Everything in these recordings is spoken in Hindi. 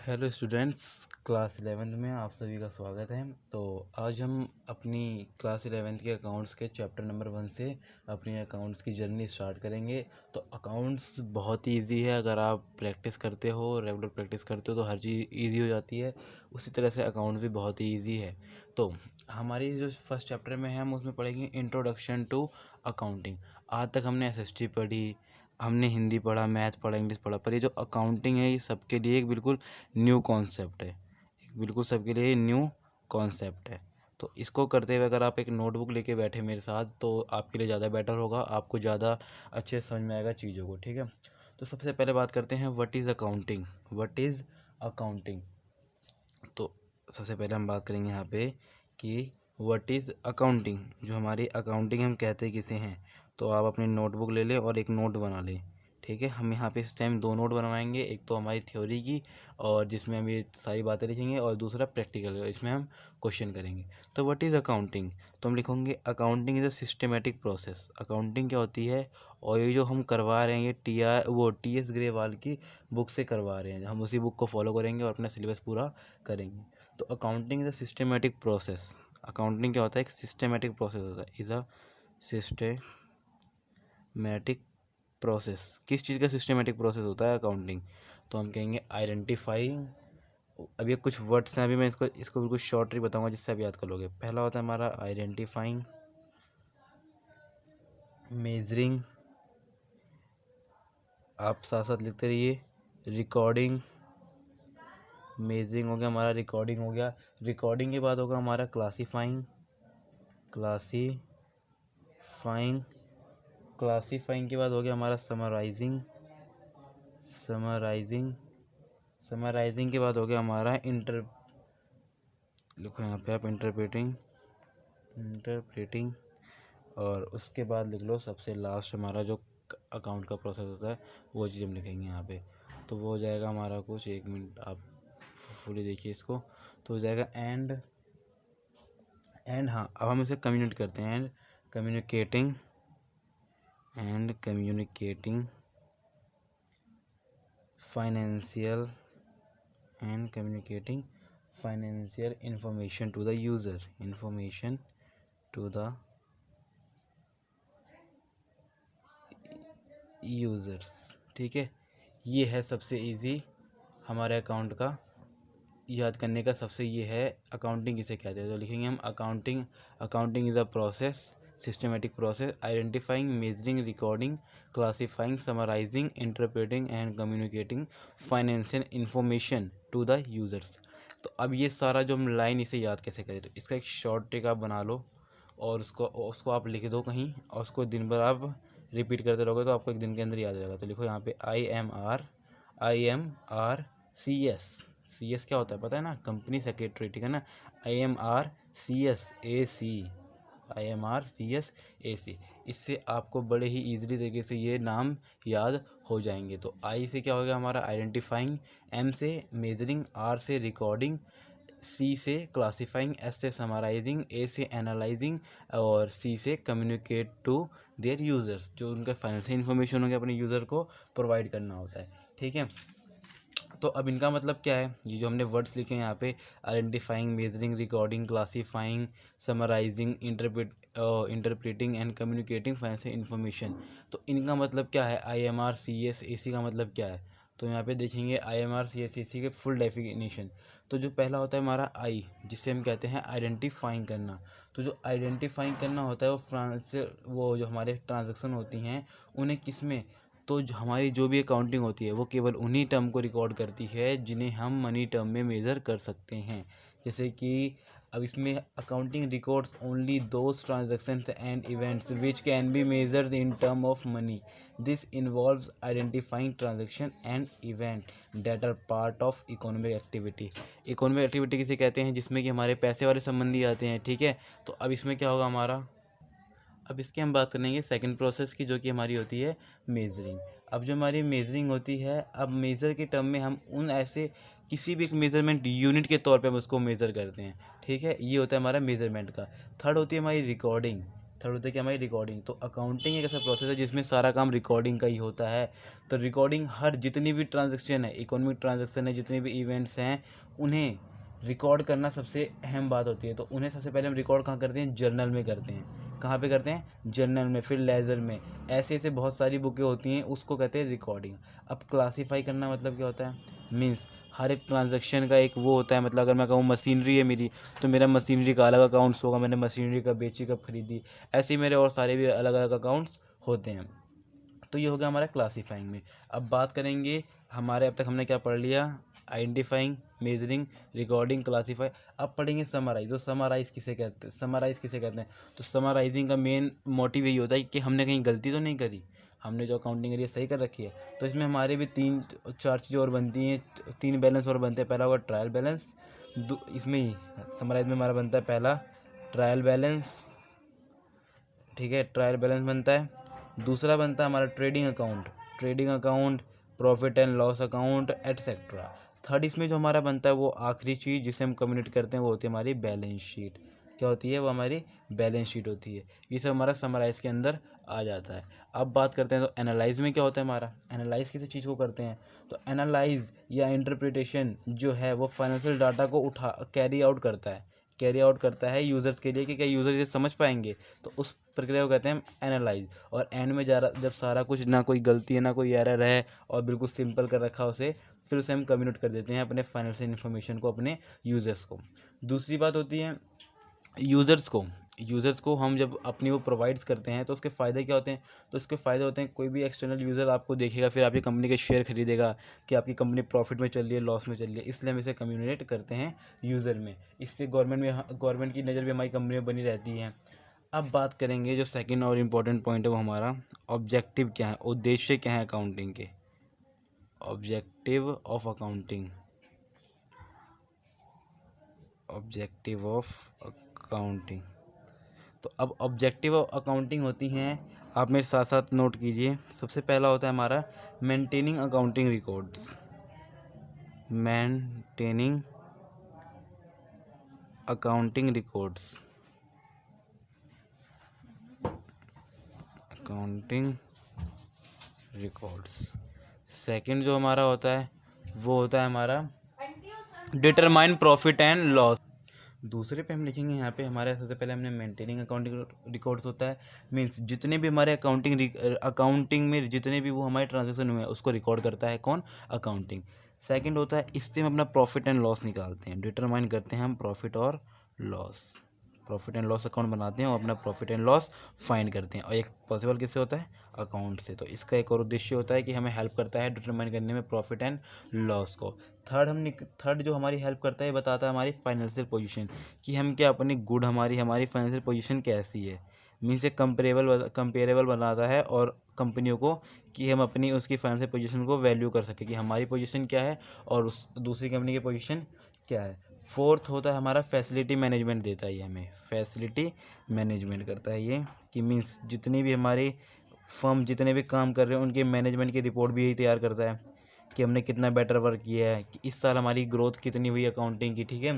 हेलो स्टूडेंट्स, क्लास 11th में आप सभी का स्वागत है। तो आज हम अपनी क्लास 11th के अकाउंट्स के चैप्टर नंबर 1 से अपनी अकाउंट्स की जर्नी स्टार्ट करेंगे। तो अकाउंट्स बहुत ही ईजी है। अगर आप प्रैक्टिस करते हो, रेगुलर प्रैक्टिस करते हो तो हर चीज़ ईजी हो जाती है। उसी तरह से अकाउंट भी बहुत ही ईजी है। तो हमारी जो फर्स्ट चैप्टर में है हम उसमें पढ़ेंगे इंट्रोडक्शन टू अकाउंटिंग। आज तक हमने एसएसटी पढ़ी, हमने हिंदी पढ़ा, मैथ पढ़ा, इंग्लिश पढ़ा, पर ये जो अकाउंटिंग है ये सबके लिए एक बिल्कुल न्यू कॉन्सेप्ट है। एक बिल्कुल सबके लिए न्यू कॉन्सेप्ट है। तो इसको करते हुए अगर आप एक नोटबुक लेके बैठे मेरे साथ तो आपके लिए ज़्यादा बेटर होगा, आपको ज़्यादा अच्छे समझ में आएगा चीज़ों को। ठीक है, तो सबसे पहले बात करते हैं what is accounting. What is accounting. तो सबसे पहले हम बात करेंगे यहाँ पे कि व्हाट इज़ अकाउंटिंग। जो हमारी अकाउंटिंग हम कहते किसे हैं, तो आप अपनी नोटबुक ले लें और एक नोट बना लें। ठीक है, हम यहाँ पे इस टाइम 2 नोट बनवाएंगे। एक तो हमारी थ्योरी की और जिसमें हम ये सारी बातें लिखेंगे, और दूसरा प्रैक्टिकल, इसमें हम क्वेश्चन करेंगे। तो व्हाट इज़ अकाउंटिंग, तो हम लिखेंगे accounting is a systematic process. Accounting क्या होती है, और ये जो हम करवा रहे हैं ये टी एस ग्रेवाल की बुक से करवा रहे हैं। हम उसी बुक को फॉलो करेंगे और अपना सिलेबस पूरा करेंगे। तो accounting is a systematic process. Accounting क्या होता है, एक सिस्टमेटिक प्रोसेस होता है। Is a systematic process. किस चीज़ का सिस्टमेटिक प्रोसेस होता है, अकाउंटिंग। तो हम कहेंगे आइडेंटिफाइंग। अब ये कुछ वर्ड्स हैं, अभी मैं इसको बिल्कुल शॉर्टली बताऊंगा जिससे आप याद कर लोगे। पहला होता है हमारा आइडेंटिफाइंग, मेजरिंग, आप साथ साथ लिखते रहिए, रिकॉर्डिंग। मेजरिंग हो गया हमारा, रिकॉर्डिंग हो गया। रिकॉर्डिंग के बाद होगा हमारा क्लासीफाइंग। क्लासीफाइंग के बाद हो गया हमारा समराइजिंग। समराइजिंग के बाद हो गया हमारा लिखो यहाँ पे आप इंटरप्रेटिंग। और उसके बाद लिख लो सबसे लास्ट हमारा जो अकाउंट का प्रोसेस होता है वो चीज़ हम लिखेंगे यहाँ पे। तो वो हो जाएगा हमारा कुछ, 1 मिनट आप फुली देखिए इसको। तो हो जाएगा एंड। हाँ, अब हम इसे कम्युनिकेट करते हैं। And communicating financial information to the users. ठीक है, ये है सबसे इजी हमारे अकाउंट का याद करने का। सबसे ये है अकाउंटिंग किसे कहते हैं। तो लिखेंगे हम accounting is a process, systematic process, identifying, measuring, recording, classifying, summarising, interpreting and communicating financial information to the users. तो अब ये सारा जो हम लाइन इसे याद कैसे करें, तो इसका एक शॉर्ट ट्रिक आप बना लो और उसको आप लिख दो कहीं, और उसको दिन भर आप रिपीट करते रहोगे तो आपको एक दिन के अंदर याद हो जाएगा। तो लिखो यहाँ पे I M R C S. क्या होता है पता है ना, कंपनी सेक्रेटरी। ठीक है ना, I M R C S A C. इससे आपको बड़े ही ईजिली तरीके से ये नाम याद हो जाएंगे। तो आई से क्या हो गया हमारा आइडेंटिफाइंग, एम से मेजरिंग, आर से रिकॉर्डिंग, सी से क्लासीफाइंग, एस से समराइजिंग, ए से एनालाइजिंग, और सी से कम्युनिकेट टू देयर यूज़र्स। जो उनका फाइनेंशियल इन्फॉर्मेशन हो गया अपने यूज़र को प्रोवाइड करना होता है। ठीक है, तो अब इनका मतलब क्या है, ये जो हमने वर्ड्स लिखे हैं यहाँ पे, identifying, measuring, recording, classifying, summarising, interpreting and communicating financial information. तो इनका मतलब क्या है, IMRCSAC का मतलब क्या है। तो यहाँ पे देखेंगे IMRCSAC के फुल डेफिनेशन। तो जो पहला होता है हमारा आई, जिससे हम कहते हैं आइडेंटिफाइंग करना। तो जो आइडेंटिफाइंग करना होता है वो जो हमारे ट्रांजेक्शन होती हैं उन्हें किस में, तो जो हमारी जो भी अकाउंटिंग होती है वो केवल उन्हीं टर्म को रिकॉर्ड करती है जिन्हें हम मनी टर्म में मेज़र कर सकते हैं। जैसे कि अब इसमें accounting records only those transactions and events which can be measured in term of money. This involves identifying transaction and event that are part of economic activity. Economic activity किसे कहते हैं, जिसमें कि हमारे पैसे वाले संबंधी आते हैं। ठीक है, तो अब इसमें क्या होगा हमारा, अब इसकी हम बात करेंगे सेकंड प्रोसेस की, जो कि हमारी होती है मेजरिंग। अब जो हमारी मेजरिंग होती है, अब मेज़र के टर्म में हम उन ऐसे किसी भी एक मेज़रमेंट यूनिट के तौर पे हम उसको मेज़र करते हैं। ठीक है, ये होता है हमारा मेज़रमेंट का। थर्ड होती है हमारी रिकॉर्डिंग। थर्ड होती है कि हमारी रिकॉर्डिंग। तो अकाउंटिंग एक ऐसा प्रोसेस है जिसमें सारा काम रिकॉर्डिंग का ही होता है। तो रिकॉर्डिंग हर जितनी भी ट्रांजेक्शन है, इकोनॉमिक ट्रांजेक्शन है, जितने भी इवेंट्स हैं, उन्हें रिकॉर्ड करना सबसे अहम बात होती है। तो उन्हें सबसे पहले हम रिकॉर्ड कहाँ करते हैं? जर्नल में करते हैं। कहाँ पे करते हैं? जर्नल में, फिर लेजर में, ऐसे ऐसे बहुत सारी बुकें होती हैं, उसको कहते हैं रिकॉर्डिंग। अब क्लासीफाई करना मतलब क्या होता है? मीन्स हर एक ट्रांजैक्शन का एक वो होता है। मतलब अगर मैं कहूँ मशीनरी है मेरी, तो मेरा मशीनरी का अलग अकाउंट्स होगा, मैंने मशीनरी कब बेची, कब खरीदी, ऐसे ही मेरे और सारे भी अलग अलग अकाउंट्स होते हैं। तो ये हो गया हमारा क्लासीफाइंग में। अब बात करेंगे हमारे, अब तक हमने क्या पढ़ लिया? Identifying, measuring, recording, classify. अब पढ़ेंगे समराइज। तो समराइज किसे कहते हैं? समराइज किसे कहते हैं? तो समराइजिंग का मेन मोटिव यही होता है कि हमने कहीं गलती तो नहीं करी, हमने जो अकाउंटिंग करी है सही कर रखी है। तो इसमें हमारे भी 3-4 चीज़ें और बनती हैं, 3 बैलेंस और बनते हैं। पहला होगा ट्रायल बैलेंस, इसमें ही समराइज में हमारा बनता है पहला ट्रायल बैलेंस, ठीक है, ट्रायल बैलेंस बनता है। दूसरा बनता है हमारा trading account, trading account, profit and loss account, etcetera. Third इसमें जो हमारा बनता है वो आखिरी चीज़ जिसे हम कम्युनिकेट करते हैं वो होती है हमारी बैलेंस शीट। क्या होती है? वो हमारी बैलेंस शीट होती है। ये सब हमारा समराइज के अंदर आ जाता है। अब बात करते हैं तो एनालाइज में क्या होता है हमारा? एनालाइज किसी चीज़ को करते हैं? तो एनालाइज या इंटरप्रिटेशन जो है वो फाइनेंशियल डाटा को कैरी आउट करता है यूज़र्स के लिए कि क्या यूज़र इसे समझ पाएंगे। तो उस प्रक्रिया को कहते हैं एनालाइज। और एंड में जब सारा कुछ, ना कोई गलती है ना कोई एरर है और बिल्कुल सिंपल कर रखा उसे, फिर उसे हम कम्युनिकेट कर देते हैं अपने फाइनेंशियल इन्फॉर्मेशन को अपने यूज़र्स को। दूसरी बात होती है यूज़र्स को हम जब अपनी वो प्रोवाइड्स करते हैं तो उसके फ़ायदे क्या होते हैं? तो उसके फ़ायदे होते हैं, कोई भी एक्सटर्नल यूज़र आपको देखेगा, फिर आपकी कंपनी के शेयर खरीदेगा कि आपकी कंपनी प्रॉफिट में चल रही है, लॉस में चल रही है, इसलिए हम इसे कम्युनिकेट करते हैं यूज़र में। इससे गवर्नमेंट की नज़र भी हमारी कंपनी में बनी रहती है। अब बात करेंगे जो सेकंड और इम्पोर्टेंट पॉइंट है वो हमारा ऑब्जेक्टिव क्या है, उद्देश्य क्या है अकाउंटिंग के। Objective of accounting, objective of accounting. तो अब ऑब्जेक्टिव ऑफ अकाउंटिंग होती हैं, आप मेरे साथ साथ नोट कीजिए। सबसे पहला होता है हमारा maintaining accounting records, maintaining accounting records, accounting records. Second जो हमारा होता है वो होता है हमारा डिटरमाइन प्रॉफिट एंड लॉस। दूसरे पे हम लिखेंगे यहाँ पे हमारे, सबसे पहले हमने मेंटेनिंग अकाउंटिंग रिकॉर्ड्स होता है, मीन्स जितने भी हमारे अकाउंटिंग में जितने भी वो हमारे ट्रांजेक्शन हुए हैं उसको रिकॉर्ड करता है कौन? अकाउंटिंग। सेकंड होता है इससे हम अपना प्रॉफिट एंड लॉस निकालते हैं, डिटरमाइन करते हैं हम प्रॉफिट और loss, profit and loss account बनाते हैं और अपना प्रॉफिट एंड लॉस फाइंड करते हैं। और एक पॉसिबल किससे होता है? अकाउंट से। तो इसका एक और उद्देश्य होता है कि हमें हेल्प करता है डिटरमाइन करने में प्रॉफिट एंड लॉस को। थर्ड जो हमारी हेल्प करता है बताता है हमारी फाइनेंशियल पोजीशन, कि हम क्या अपनी गुड, हमारी फाइनेंशियल पोजीशन कैसी है। मीन्स से कंपेरेबल बनाता है और कंपनियों को, कि हम अपनी उसकी फाइनेंशियल पोजीशन को वैल्यू कर सके कि हमारी पोजीशन क्या है और उस दूसरी कंपनी की पोजीशन क्या है। फोर्थ होता है हमारा फैसिलिटी मैनेजमेंट देता है ये हमें, फैसिलिटी मैनेजमेंट करता है ये, कि मीन्स जितनी भी हमारी फर्म जितने भी काम कर रहे हैं उनके मैनेजमेंट की रिपोर्ट भी यही तैयार करता है कि हमने कितना बेटर वर्क किया है, कि इस साल हमारी ग्रोथ कितनी हुई अकाउंटिंग की, ठीक है,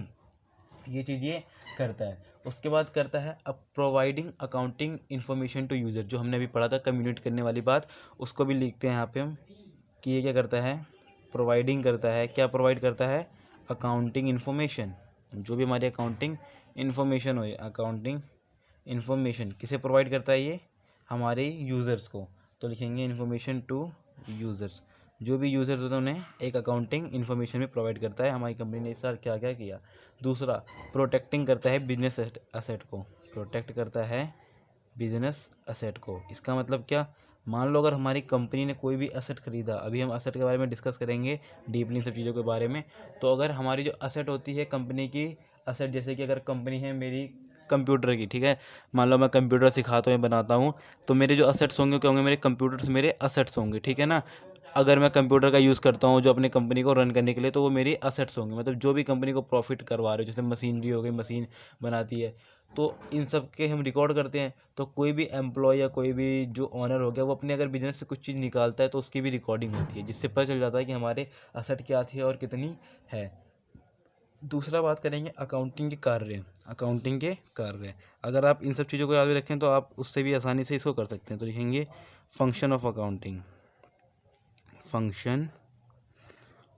ये चीज़ ये करता है। उसके बाद करता है अब providing accounting information to user, जो हमने अभी पढ़ा था कम्युनिकेट करने वाली बात, उसको भी लिखते हैं यहाँ पे हम, कि ये क्या करता है? प्रोवाइडिंग करता है। क्या प्रोवाइड करता है? अकाउंटिंग इन्फॉर्मेशन, जो भी हमारी अकाउंटिंग इन्फॉर्मेशन हो, अकाउंटिंग इन्फॉर्मेशन किसे प्रोवाइड करता है? ये हमारे यूज़र्स को। तो लिखेंगे इन्फॉर्मेशन टू यूज़र्स, जो भी यूज़र्स होते हैं उन्हें एक अकाउंटिंग इन्फॉर्मेशन भी प्रोवाइड करता है हमारी कंपनी ने इस साल क्या क्या किया। दूसरा, प्रोटेक्टिंग करता है बिजनेस असेट को, प्रोटेक्ट करता है बिजनेस असेट को। इसका मतलब क्या? मान लो अगर हमारी कंपनी ने कोई भी असेट खरीदा, अभी हम असेट के बारे में डिस्कस करेंगे डीपली, इन सब चीज़ों के बारे में। तो अगर हमारी जो असेट होती है कंपनी की असेट, जैसे कि अगर कंपनी है मेरी कंप्यूटर की, ठीक है, मान लो मैं कंप्यूटर सिखाता हूँ, बनाता हूँ, तो मेरे जो असेट्स होंगे क्या होंगे? मेरे कंप्यूटर्स मेरे असेट्स होंगे, ठीक है ना। अगर मैं कंप्यूटर का यूज़ करता हूँ जो अपनी कंपनी को रन करने के लिए, तो वो मेरी असेट्स होंगे, मतलब जो भी कंपनी को प्रॉफिट करवा रहे हो, जैसे मशीनरी हो गई, मशीन बनाती है, तो इन सब के हम रिकॉर्ड करते हैं। तो कोई भी एम्प्लॉय या कोई भी जो ऑनर हो गया, वो अपने अगर बिजनेस से कुछ चीज़ निकालता है तो उसकी भी रिकॉर्डिंग होती है, जिससे पता चल जाता है कि हमारे असेट क्या थी और कितनी है। दूसरा बात करेंगे अकाउंटिंग के कार्य। अकाउंटिंग के कार्य, अगर आप इन सब चीज़ों को याद रखें तो आप उससे भी आसानी से इसको कर सकते हैं। तो लिखेंगे function of accounting, function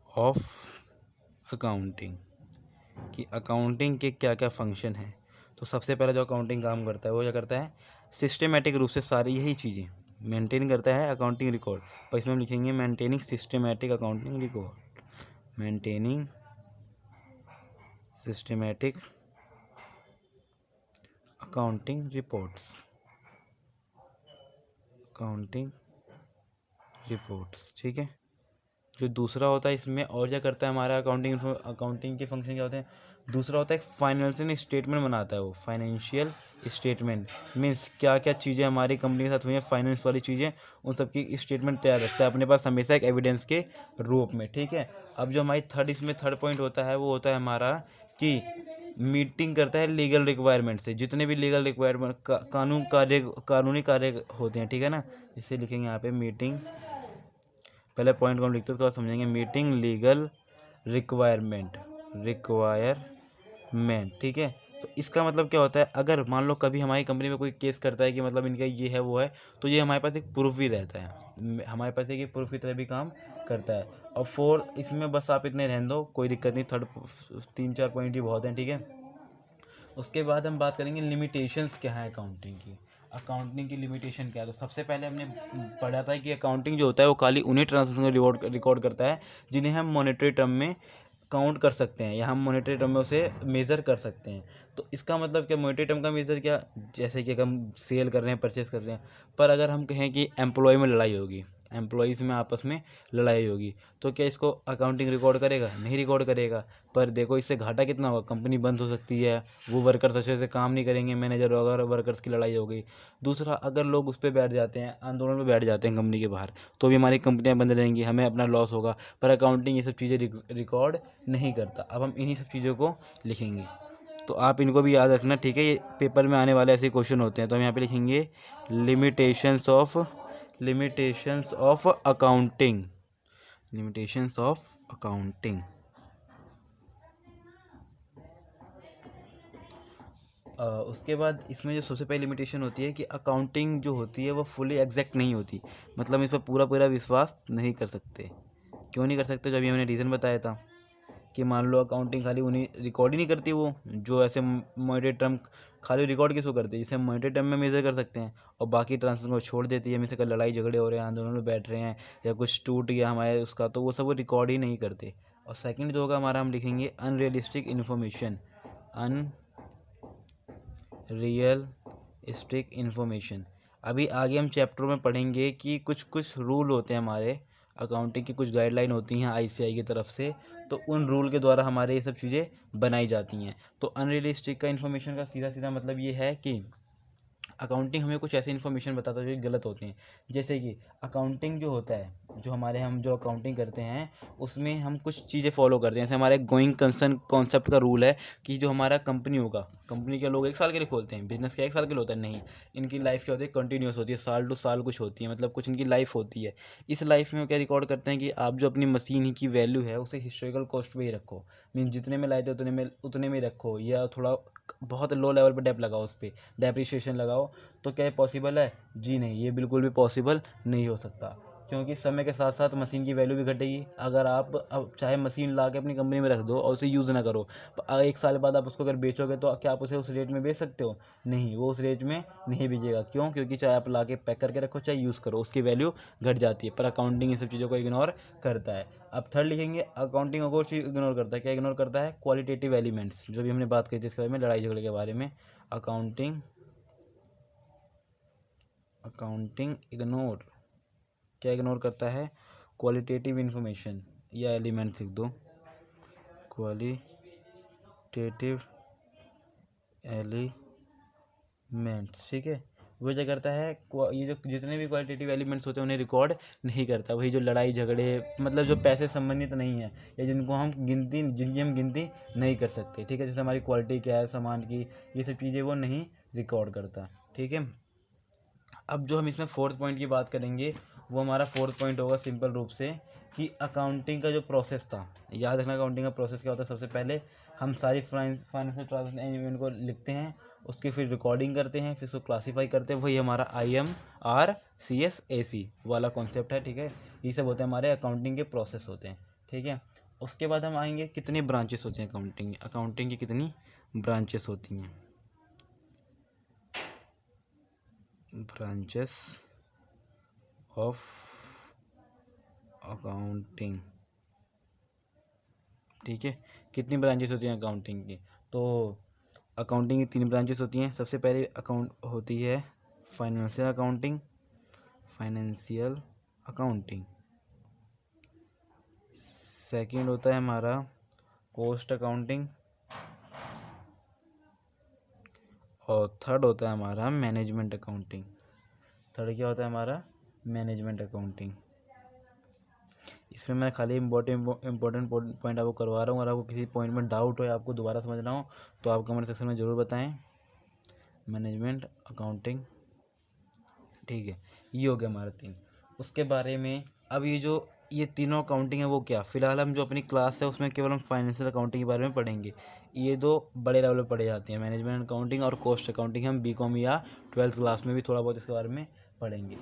of accounting, कि अकाउंटिंग के क्या क्या फंक्शन हैं। तो सबसे पहले जो अकाउंटिंग काम करता है वो क्या करता है, सिस्टमेटिक रूप से सारी यही चीज़ें मेंटेन करता है अकाउंटिंग रिकॉर्ड। तो इसमें हम लिखेंगे maintaining systematic accounting record, maintaining systematic accounting reports, accounting reports, ठीक है। जो दूसरा होता है इसमें और क्या करता है हमारा अकाउंटिंग के फंक्शन क्या होते हैं, दूसरा होता है फाइनेंशियल स्टेटमेंट बनाता है वो। फाइनेंशियल स्टेटमेंट मीन्स क्या क्या चीज़ें हमारी कंपनी के साथ हुई हैं, फाइनेंस वाली चीज़ें, उन सब की स्टेटमेंट तैयार रखता है अपने पास हमेशा एक एविडेंस के रूप में, ठीक है। अब जो हमारी थर्ड पॉइंट होता है वो होता है हमारा कि मीटिंग करता है लीगल रिक्वायरमेंट से, जितने भी लीगल रिक्वायरमेंट कानूनी कार्य होते हैं, ठीक है ना। इसे लिखेंगे यहाँ पे मीटिंग, पहले पॉइंट को हम लिखते हैं उसके बाद समझेंगे। मीटिंग लीगल रिक्वायरमेंट, ठीक है। तो इसका मतलब क्या होता है, अगर मान लो कभी हमारी कंपनी में कोई केस करता है कि मतलब इनका ये है वो है, तो ये हमारे पास एक प्रूफ भी रहता है, हमारे पास एक प्रूफ की तरह भी काम करता है। और 4 इसमें बस आप इतने रहने दो, कोई दिक्कत नहीं, 3-4 पॉइंट ही बहुत हैं, ठीक है। उसके बाद हम बात करेंगे लिमिटेशंस क्या है अकाउंटिंग की। अकाउंटिंग की लिमिटेशन क्या है, तो सबसे पहले हमने पढ़ा था कि अकाउंटिंग जो होता है वो खाली उन्हीं ट्रांजेक्शन को रिकॉर्ड करता है जिन्हें हम मॉनेटरी टर्म में काउंट कर सकते हैं या हम मॉनेटरी टर्म में उसे मेज़र कर सकते हैं। तो इसका मतलब क्या, मॉनेटरी टर्म का मेज़र क्या, जैसे कि हम सेल कर रहे हैं, परचेस कर रहे हैं, पर अगर हम कहें कि एम्प्लॉय में लड़ाई होगी, एम्प्लॉयज़ में आपस में लड़ाई होगी, तो क्या इसको अकाउंटिंग रिकॉर्ड करेगा? नहीं रिकॉर्ड करेगा। पर देखो इससे घाटा कितना होगा, कंपनी बंद हो सकती है, वो वर्कर्स अच्छे से काम नहीं करेंगे, मैनेजर वगैरह वर्कर्स की लड़ाई हो गई। दूसरा, अगर लोग उस पर बैठ जाते हैं, आंदोलन में बैठ जाते हैं कंपनी के बाहर, तो भी हमारी कंपनियां बंद रहेंगी, हमें अपना लॉस होगा। पर अकाउंटिंग ये सब चीज़ें रिकॉर्ड नहीं करता। अब हम इन्हीं सब चीज़ों को लिखेंगे, तो आप इनको भी याद रखना, ठीक है। ये पेपर में आने वाले ऐसे क्वेश्चन होते हैं। तो हम यहाँ पे लिखेंगे limitations of accounting, limitations of accounting. उसके बाद इसमें जो सबसे पहली लिमिटेशन होती है कि अकाउंटिंग जो होती है वो फुली एग्जैक्ट नहीं होती, मतलब इस पर पूरा पूरा विश्वास नहीं कर सकते। क्यों नहीं कर सकते, जब ये मैंने रीज़न बताया था कि मान लो अकाउंटिंग खाली उन्हीं रिकॉर्ड ही नहीं करती, वो जो ऐसे मॉनेटरी टर्म खाली रिकॉर्ड किसको करती है, जिसे हम मॉनेटरी टर्म में मेजर कर सकते हैं, और बाकी ट्रांसफर को छोड़ देती है। हमें से कल लड़ाई झगड़े हो रहे हैं, आंदोलन में बैठ रहे हैं, या कुछ टूट गया हमारे उसका, तो वो सब वो रिकॉर्ड ही नहीं करते। और सेकंड जो होगा हमारा, हम लिखेंगे अनरियलिस्टिक इन्फॉर्मेशन, अनरियलिस्टिक इन्फॉर्मेशन। अभी आगे हम चैप्टर में पढ़ेंगे कि कुछ कुछ रूल होते हैं हमारे अकाउंटिंग की, कुछ गाइडलाइन होती हैं आईसीआई की तरफ से, तो उन रूल के द्वारा हमारे ये सब चीज़ें बनाई जाती हैं। तो अनरियलिस्टिक का इन्फॉर्मेशन का सीधा सीधा मतलब ये है कि अकाउंटिंग हमें कुछ ऐसी इन्फॉर्मेशन बताता है जो गलत होती हैं। जैसे कि अकाउंटिंग जो होता है, हम जो अकाउंटिंग करते हैं उसमें हम कुछ चीज़ें फॉलो करते हैं। जैसे हमारे गोइंग कंसर्न कॉन्सेप्ट का रूल है कि जो हमारा कंपनी होगा, कंपनी के लोग 1 साल के लिए खोलते हैं, बिजनेस क्या 1 साल के लिए होता है? नहीं, इनकी लाइफ क्या होती है, कंटिन्यूस होती है, साल टू साल कुछ होती है, मतलब कुछ इनकी लाइफ होती है। इस लाइफ में क्या रिकॉर्ड करते हैं कि आप जो अपनी मशीन की वैल्यू है उसे हिस्टोरिकल कॉस्ट पे ही रखो, मीन जितने में लाए थे उतने में रखो, या थोड़ा बहुत लो लेवल पर डेप लगाओ, उस पर डेप्रिसिएशन लगाओ। तो क्या ये पॉसिबल है? जी नहीं, ये बिल्कुल भी पॉसिबल नहीं हो सकता, क्योंकि समय के साथ साथ मशीन की वैल्यू भी घटेगी। अगर आप अब चाहे मशीन ला के अपनी कंपनी में रख दो और उसे यूज़ ना करो, 1 साल बाद आप उसको अगर बेचोगे तो क्या आप उसे उस रेट में बेच सकते हो? नहीं, वो उस रेट में नहीं बेचेगा। क्यों? क्योंकि चाहे आप ला के पैक करके रखो चाहे यूज़ करो, उसकी वैल्यू घट जाती है। पर अकाउंटिंग इन सब चीज़ों को इग्नोर करता है। अब थर्ड लिखेंगे, अकाउंटिंग और चीज़ इग्नोर करता है। क्या इग्नोर करता है? क्वालिटेटिव एलिमेंट्स, जो भी हमने बात की थी इसके बारे में, लड़ाई झगड़े के बारे में। अकाउंटिंग इग्नोर क्या इग्नोर करता है? क्वालिटेटिव इन्फॉर्मेशन या एलिमेंट लिख दो, क्वालिटेटिव एलिमेंट्स, ठीक है। वो क्या करता है, ये जो जितने भी क्वालिटेटिव एलिमेंट्स होते हैं उन्हें रिकॉर्ड नहीं करता। वही जो लड़ाई झगड़े, मतलब जो पैसे संबंधित नहीं है या जिनकी हम गिनती नहीं कर सकते, ठीक है, जैसे हमारी क्वालिटी क्या है सामान की, ये सब चीज़ें वो नहीं रिकॉर्ड करता, ठीक है। अब जो हम इसमें 4th पॉइंट की बात करेंगे वो हमारा 4th पॉइंट होगा सिंपल रूप से कि अकाउंटिंग का जो प्रोसेस था, याद रखना अकाउंटिंग का प्रोसेस क्या होता है। सबसे पहले हम सारी फाइनेंशियल ट्रांजेक्शन एलिमेंट को लिखते हैं, उसकी फिर रिकॉर्डिंग करते हैं, फिर उसको क्लासीफाई करते हैं, वही हमारा IMRCSAC वाला कॉन्सेप्ट है, ठीक है। ये सब होते हैं हमारे अकाउंटिंग के प्रोसेस होते हैं, ठीक है। उसके बाद हम आएंगे कितनी ब्रांचेस होती हैं अकाउंटिंग की कितनी ब्रांचेस होती हैं, ब्रांचेस ऑफ अकाउंटिंग, ठीक है। कितनी ब्रांचेस होती हैं अकाउंटिंग की, तो अकाउंटिंग की 3 ब्रांचेस होती हैं। सबसे पहले अकाउंट होती है फाइनेंशियल अकाउंटिंग, सेकंड होता है हमारा कॉस्ट अकाउंटिंग, और थर्ड होता है हमारा मैनेजमेंट अकाउंटिंग। थर्ड क्या होता है हमारा मैनेजमेंट अकाउंटिंग। इसमें मैं खाली इम्पोर्टेंट पॉइंट आपको करवा रहा हूँ। अगर आपको किसी पॉइंट में डाउट हो या आपको दोबारा समझना हो तो आप कमेंट सेक्शन में ज़रूर बताएं। मैनेजमेंट अकाउंटिंग, ठीक है, ये हो गया हमारा 3। उसके बारे में अब ये तीनों अकाउंटिंग है वो क्या, फ़िलहाल हम जो अपनी क्लास है उसमें केवल हम फाइनेंशियल अकाउंटिंग के बारे में पढ़ेंगे। ये 2 बड़े लेवल पर पढ़े जाते हैं, मैनेजमेंट अकाउंटिंग और कॉस्ट अकाउंटिंग। हम BCom या 12th क्लास में भी थोड़ा बहुत इसके बारे में पढ़ेंगे।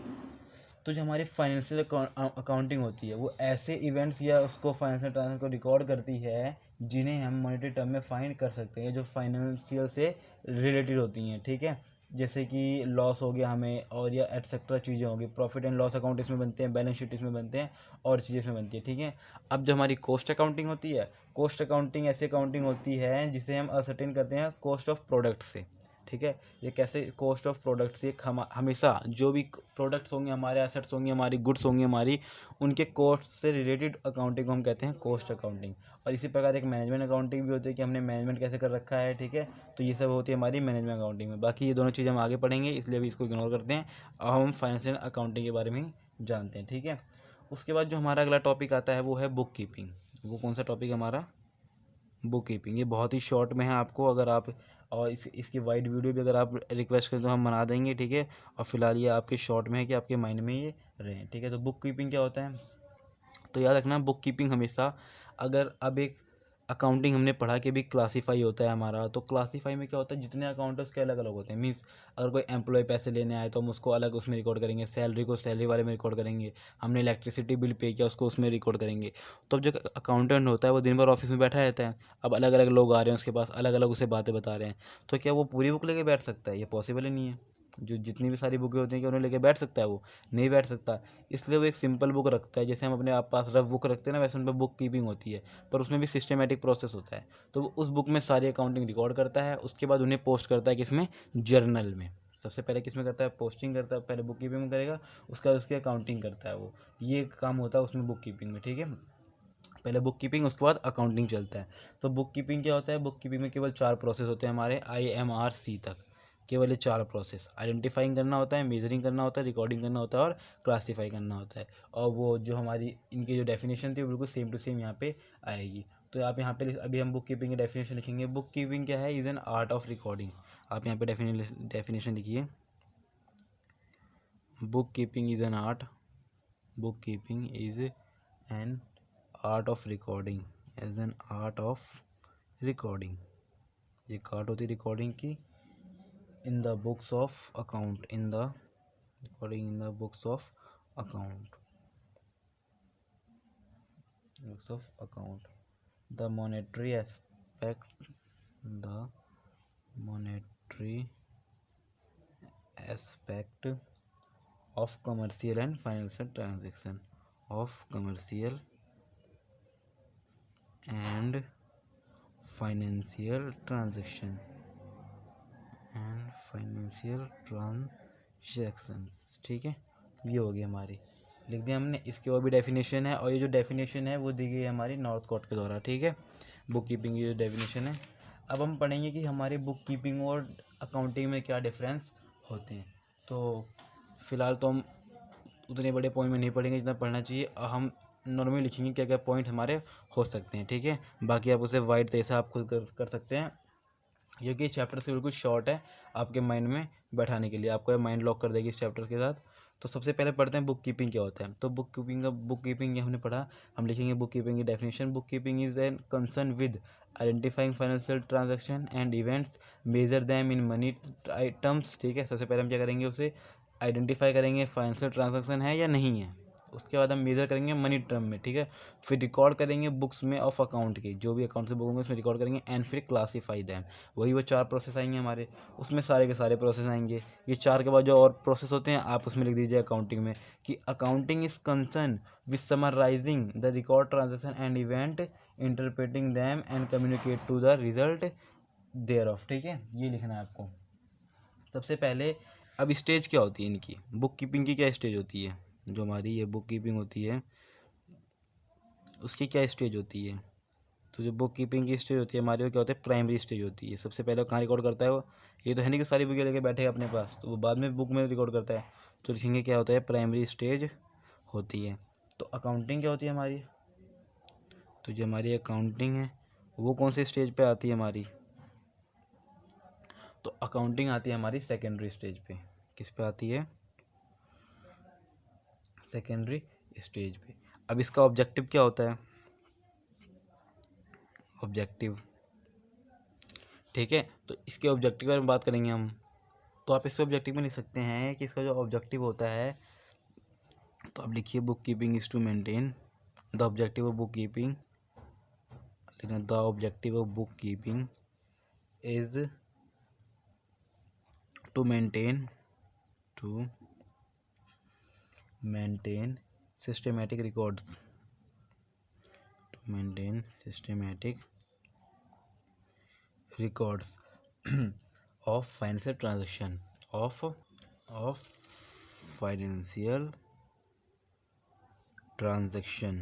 तो जो हमारी फाइनेंशियल अकाउंटिंग होती है वो ऐसे इवेंट्स या उसको फाइनेंशियल ट्रांजेक्शन को रिकॉर्ड करती है जिन्हें हम मॉनेटरी टर्म में फाइंड कर सकते हैं, जो फाइनेंशियल से रिलेटेड होती हैं, ठीक है। जैसे कि लॉस हो गया हमें, और या एटसेट्रा चीज़ें होंगी, प्रॉफिट एंड लॉस अकाउंट इसमें बनते हैं, बैलेंस शीट इसमें बनते हैं, और चीज़ें इसमें बनती है, ठीक है। अब जो हमारी कॉस्ट अकाउंटिंग होती है, कॉस्ट अकाउंटिंग ऐसी अकाउंटिंग होती है जिसे हम असर्टेन करते हैं कॉस्ट ऑफ प्रोडक्ट से, ठीक है। ये कैसे, कॉस्ट ऑफ प्रोडक्ट्स, ये हमेशा जो भी प्रोडक्ट्स होंगे हमारे, एसेट्स होंगे हमारी, गुड्स होंगी हमारी, उनके कॉस्ट से रिलेटेड अकाउंटिंग को हम कहते हैं कॉस्ट अकाउंटिंग। और इसी प्रकार एक मैनेजमेंट अकाउंटिंग भी होती है कि हमने मैनेजमेंट कैसे कर रखा है, ठीक है। तो ये सब होती है हमारी मैनेजमेंट अकाउंटिंग में। बाकी ये दोनों चीज़ें हम आगे पढ़ेंगे, इसलिए अभी इसको इग्नोर करते हैं। अब हम फाइनेंशियल अकाउंटिंग के बारे में जानते हैं, ठीक है। उसके बाद जो हमारा अगला टॉपिक आता है वो है बुक कीपिंग। वो कौन सा टॉपिक है हमारा, बुक कीपिंग। ये बहुत ही शॉर्ट में है, आपको अगर आप और इसकी वाइड वीडियो भी अगर आप रिक्वेस्ट करें तो हम बना देंगे, ठीक है। और फिलहाल ये आपके शॉर्ट में है कि आपके माइंड में ये रहे, ठीक है। तो बुक कीपिंग क्या होता है, तो याद रखना बुक कीपिंग हमेशा, अगर अब एक अकाउंटिंग हमने पढ़ा कि भी क्लासीफाई होता है हमारा, तो क्लासीफाई में क्या होता है, जितने अकाउंट है उसके अलग अलग होते हैं। मीन्स अगर कोई एम्प्लॉय पैसे लेने आए तो हम उसको अलग उसमें रिकॉर्ड करेंगे, सैलरी को सैलरी वाले में रिकॉर्ड करेंगे, हमने इलेक्ट्रिसिटी बिल पे किया उसको उसमें रिकॉर्ड करेंगे। तो अब जो अकाउंटेंट होता है वो दिन भर ऑफिस में बैठा रहता है, अब अलग अलग लोग आ रहे हैं उसके पास, अलग अलग उसे बातें बता रहे हैं, तो क्या वो पूरी बुक लेके बैठ सकता है, ये पॉसिबल ही नहीं है। जो जितनी भी सारी बुकें होती हैं कि उन्हें लेके बैठ सकता है, वो नहीं बैठ सकता। इसलिए वो एक सिंपल बुक रखता है, जैसे हम अपने आप पास रफ बुक रखते हैं ना, वैसे उन पर बुक कीपिंग होती है, पर उसमें भी सिस्टमेटिक प्रोसेस होता है। तो वो उस बुक में सारी अकाउंटिंग रिकॉर्ड करता है, उसके बाद उन्हें पोस्ट करता है किसमें, जर्नल में। सबसे पहले किसमें करता है, पोस्टिंग करता है, पहले बुक कीपिंग में करेगा, उसके बाद उसकी अकाउंटिंग करता है वो, ये काम होता है उसमें बुक कीपिंग में, ठीक है। पहले बुक कीपिंग, उसके बाद अकाउंटिंग चलता है। तो बुक कीपिंग क्या होता है, बुक कीपिंग में केवल 4 प्रोसेस होते हैं हमारे IMRC तक, केवल ये 4 प्रोसेस, आइडेंटिफाइंग करना होता है, मेजरिंग करना होता है, रिकॉर्डिंग करना होता है, और क्लासीफाई करना होता है। और वो जो हमारी इनकी जो डेफिनेशन थी वो बिल्कुल सेम टू सेम यहाँ पे आएगी। तो आप यहाँ पे अभी हम बुक कीपिंग की डेफिनेशन लिखेंगे। बुक कीपिंग क्या है, is an art of recording. आप यहाँ पे डेफिनेशन लिखिए, book keeping is an art, book keeping is an art of recording, as an art of recording. ये आर्ट होती है रिकॉर्डिंग की, in the books of account, in the recording in the books of account, books of account. The monetary aspect, the monetary aspect of commercial and financial transaction, of commercial and financial transaction and financial transactions, ठीक है। ये हो गई हमारी, लिख दिया हमने। इसके और भी डेफिनेशन है, और ये जो डेफिनेशन है वो दी गई है हमारी नॉर्थ कोर्ट के द्वारा, ठीक है। बुक कीपिंग की जो डेफिनेशन है, अब हम पढ़ेंगे कि हमारी बुक कीपिंग और अकाउंटिंग में क्या डिफरेंस होते हैं। तो फ़िलहाल तो हम उतने बड़े पॉइंट में नहीं पढ़ेंगे जितना पढ़ना चाहिए, हम नॉर्मली लिखेंगे क्या क्या पॉइंट हमारे हो सकते हैं, ठीक है। बाकी आप उसे वाइड जैसे आप खुद कर सकते हैं, क्योंकि चैप्टर से बिल्कुल शॉर्ट है, आपके माइंड में बैठाने के लिए, आपको माइंड लॉक कर देगी इस चैप्टर के साथ। तो सबसे पहले पढ़ते हैं बुक कीपिंग क्या होता है। तो बुक कीपिंग हमने पढ़ा, हम लिखेंगे बुक कीपिंग की definition. Book keeping is an concern with identifying financial transaction and events, measure them in money items. ठीक है, सबसे पहले हम क्या करेंगे, उसे आइडेंटिफाई करेंगे फाइनेंशियल ट्रांजैक्शन है या नहीं है। उसके बाद हम मेजर करेंगे मनी टर्म में। ठीक है, फिर रिकॉर्ड करेंगे बुक्स में ऑफ अकाउंट की, जो भी अकाउंट से बुक होंगे उसमें रिकॉर्ड करेंगे। एंड फिर क्लासीफाई दैम, वही वो 4 प्रोसेस आएंगे हमारे, उसमें सारे के सारे प्रोसेस आएंगे। ये 4 के बाद जो और प्रोसेस होते हैं आप उसमें लिख दीजिए अकाउंटिंग में कि accounting is concern with summarising the record transaction and event, interpreting them and communicate to the result thereof. ठीक है, ये लिखना है आपको सबसे पहले। अब स्टेज क्या होती है इनकी, बुक कीपिंग की क्या स्टेज होती है, जो हमारी ये बुक कीपिंग होती है उसकी क्या स्टेज होती है। तो जो बुक कीपिंग की स्टेज होती है हमारी, वो क्या होता है, प्राइमरी स्टेज होती है। सबसे पहले वो कहाँ रिकॉर्ड करता है, वो ये तो है नहीं कि सारी बुकें लेके बैठे अपने पास, तो वो बाद में बुक में रिकॉर्ड करता है। तो लिखेंगे क्या होता है, प्राइमरी स्टेज होती है। तो अकाउंटिंग क्या होती है हमारी, तो जो हमारी अकाउंटिंग है वो कौन से स्टेज पे आती है हमारी, तो अकाउंटिंग आती है हमारी सेकेंडरी स्टेज पे। किस पे आती है, सेकेंडरी स्टेज पे। अब इसका ऑब्जेक्टिव क्या होता है, ऑब्जेक्टिव। ठीक है, तो इसके ऑब्जेक्टिव के बारे में बात करेंगे हम। तो आप इसके ऑब्जेक्टिव में लिख सकते हैं कि इसका जो ऑब्जेक्टिव होता है, तो आप लिखिए book keeping is to maintain the objective of book keeping, the objective of book keeping is to maintain systematic records, to maintain systematic records of financial transaction of financial transaction,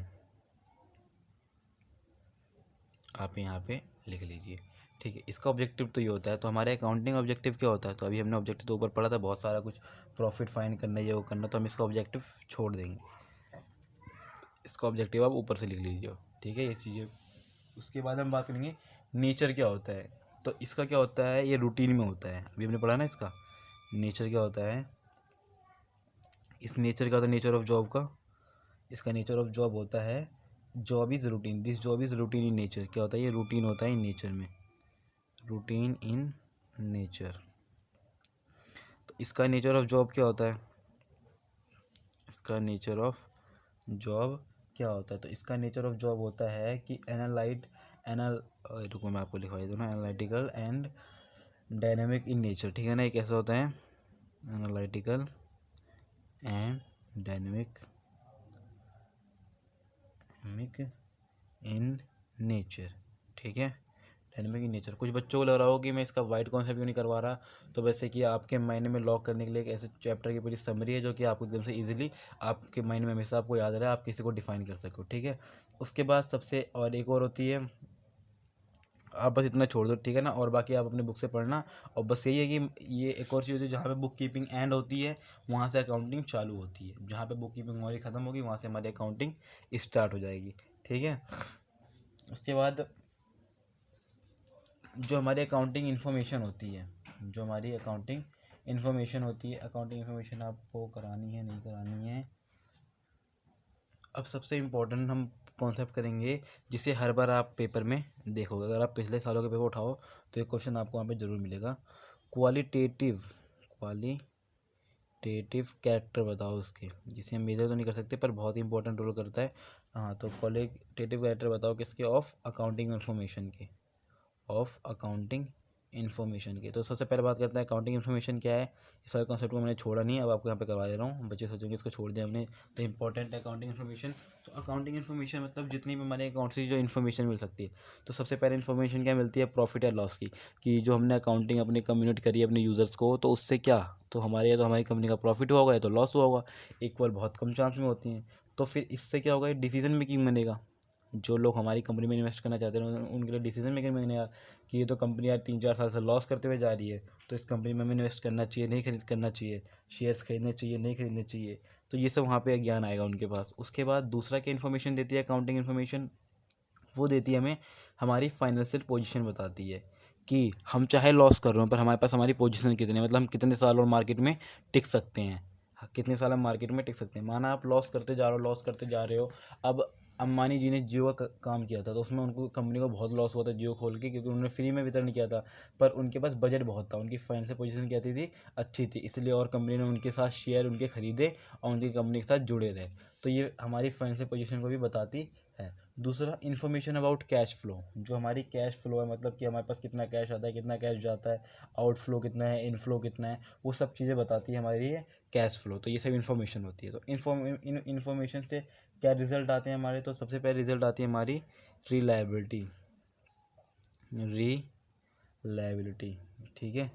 आप यहाँ पे लिख लीजिए। ठीक है, इसका ऑब्जेक्टिव तो ये होता है। तो हमारे अकाउंटिंग ऑब्जेक्टिव क्या होता है, तो अभी हमने ऑब्जेक्टिव तो ऊपर पढ़ा था बहुत सारा कुछ, प्रॉफिट फाइंड करना, ये वो करना, तो हम इसका ऑब्जेक्टिव छोड़ देंगे। इसका ऑब्जेक्टिव आप ऊपर से लिख लीजिए। ठीक है, ये चीज़ें। उसके बाद हम बात करेंगे नेचर क्या होता है। तो इसका क्या होता है, ये रूटीन में होता है, अभी हमने पढ़ा ना इसका नेचर क्या होता है। इस नेचर का होता है नेचर ऑफ जॉब का, इसका नेचर ऑफ जॉब होता है job is routine, this job is routine in nature. क्या होता है, ये रूटीन होता है इन नेचर में, रूटीन इन नेचर। तो इसका नेचर ऑफ जॉब क्या होता है, इसका नेचर ऑफ जॉब क्या होता है, तो इसका नेचर ऑफ जॉब होता है कि रुको मैं आपको लिखवा देता हूँ ना, analytical and dynamic in nature. ठीक है ना, ये कैसा होता है, analytical and dynamic in nature. ठीक है, डायनेमिक इन नेचर। कुछ बच्चों को लग रहा हो कि मैं इसका वाइट कॉन्सेप्ट क्यों नहीं करवा रहा, तो वैसे कि आपके माइंड में लॉक करने के लिए एक ऐसे चैप्टर की पूरी समरी है जो कि आपको एकदम से इजीली आपके माइंड में हमेशा आपको याद रहे, आप किसी को डिफाइन कर सको। ठीक है, उसके बाद सबसे और एक और होती है, आप बस इतना छोड़ दो। ठीक है ना, और बाकी आप अपने बुक से पढ़ना। और बस यही है कि ये एक और चीज़ होती है, जहाँ पे बुक कीपिंग एंड होती है वहाँ से अकाउंटिंग चालू होती है, जहाँ पे बुक कीपिंग हमारी ख़त्म होगी वहाँ से हमारी अकाउंटिंग स्टार्ट हो जाएगी। ठीक है, उसके बाद जो हमारी अकाउंटिंग इन्फॉर्मेशन होती है, जो हमारी अकाउंटिंग इन्फॉर्मेशन होती है, अकाउंटिंग इन्फॉर्मेशन आपको करानी है नहीं करानी है। अब सबसे इम्पोर्टेंट हम कॉन्सेप्ट करेंगे जिसे हर बार आप पेपर में देखोगे, अगर आप पिछले सालों के पेपर उठाओ तो ये क्वेश्चन आपको वहाँ पे ज़रूर मिलेगा। क्वालिटेटिव कैरेक्टर बताओ उसके, जिसे हम मेजर तो नहीं कर सकते पर बहुत ही इंपॉर्टेंट रोल करता है। हाँ, तो क्वालिटेटिव कैरेक्टर बताओ किसके, ऑफ अकाउंटिंग इन्फॉर्मेशन के, ऑफ अकाउंटिंग इन्फॉर्मेशन के। तो सबसे पहले बात करते हैं अकाउंटिंग इन्फॉर्मेशन क्या है। इस सारे कॉन्सेप्ट को मैंने छोड़ा नहीं, अब आपको यहाँ पे करवा दे रहा हूँ, बच्चे सोचेंगे इसको छोड़ दिया हमने, तो इंपॉर्टेंट है अकाउंटिंग इन्फॉर्मेशन। तो अकाउंटिंग इन्फॉर्मेशन मतलब जितनी भी हमारे अकाउंट से जो इन्फॉर्मेशन मिल सकती है। तो सबसे पहले इन्फॉर्मेशन क्या मिलती है, प्रॉफिट या लॉस की, कि जो हमने अकाउंटिंग अपनी कम्युनिकेट करी है अपने यूज़र्स को, तो उससे क्या, तो हमारे हमारी कंपनी का प्रॉफिट हुआ होगा या तो लॉस हुआ होगा, इक्वल बहुत कम चांस में होती हैं। तो फिर इससे क्या होगा, डिसीजन मेकिंग बनेगा, जो लोग हमारी कंपनी में इन्वेस्ट करना चाहते हैं उनके लिए डिसीजन मेकिंग बनेगा कि ये तो कंपनी यार 3-4 साल से लॉस करते हुए जा रही है, तो इस कंपनी में हमें इन्वेस्ट करना चाहिए नहीं करना चाहिए, शेयर्स खरीदने चाहिए नहीं खरीदने चाहिए। तो ये सब वहाँ पे ज्ञान आएगा उनके पास। उसके बाद दूसरा क्या इन्फॉर्मेशन देती है अकाउंटिंग इन्फॉर्मेशन, वो देती है हमें हमारी फाइनेंशियल पोजीशन बताती है कि हम चाहे लॉस कर रहे हो पर हमारे पास हमारी पोजीशन कितनी है, मतलब हम कितने साल और मार्केट में टिक सकते हैं। कितने साल हम मार्केट में टिक सकते हैं। माना आप लॉस करते जा रहे हो। अब अंबानी जी ने जियो का काम किया था, तो उसमें उनको कंपनी को बहुत लॉस हुआ था जियो खोल के, क्योंकि उन्होंने फ्री में वितरण किया था, पर उनके पास बजट बहुत था, उनकी फाइनेंशियल पोजीशन क्या थी अच्छी थी, इसलिए और कंपनी ने उनके साथ शेयर उनके खरीदे और उनकी कंपनी के साथ जुड़े रहे। तो ये हमारी फाइनेंशियल पोजीशन को भी बताती है। दूसरा, इन्फॉर्मेशन अबाउट कैश फ्लो, जो हमारी कैश फ्लो है, मतलब कि हमारे पास कितना कैश आता है, कितना कैश जाता है, आउटफ्लो कितना है, इनफ्लो कितना है, वो सब चीज़ें बताती है हमारी ये कैश फ्लो। तो ये सब इन्फॉर्मेशन होती है। तो इन्फॉर्मेशन से क्या रिजल्ट आते हैं हमारे, तो सबसे पहले रिजल्ट आती है हमारी रिलायबिलिटी। ठीक है,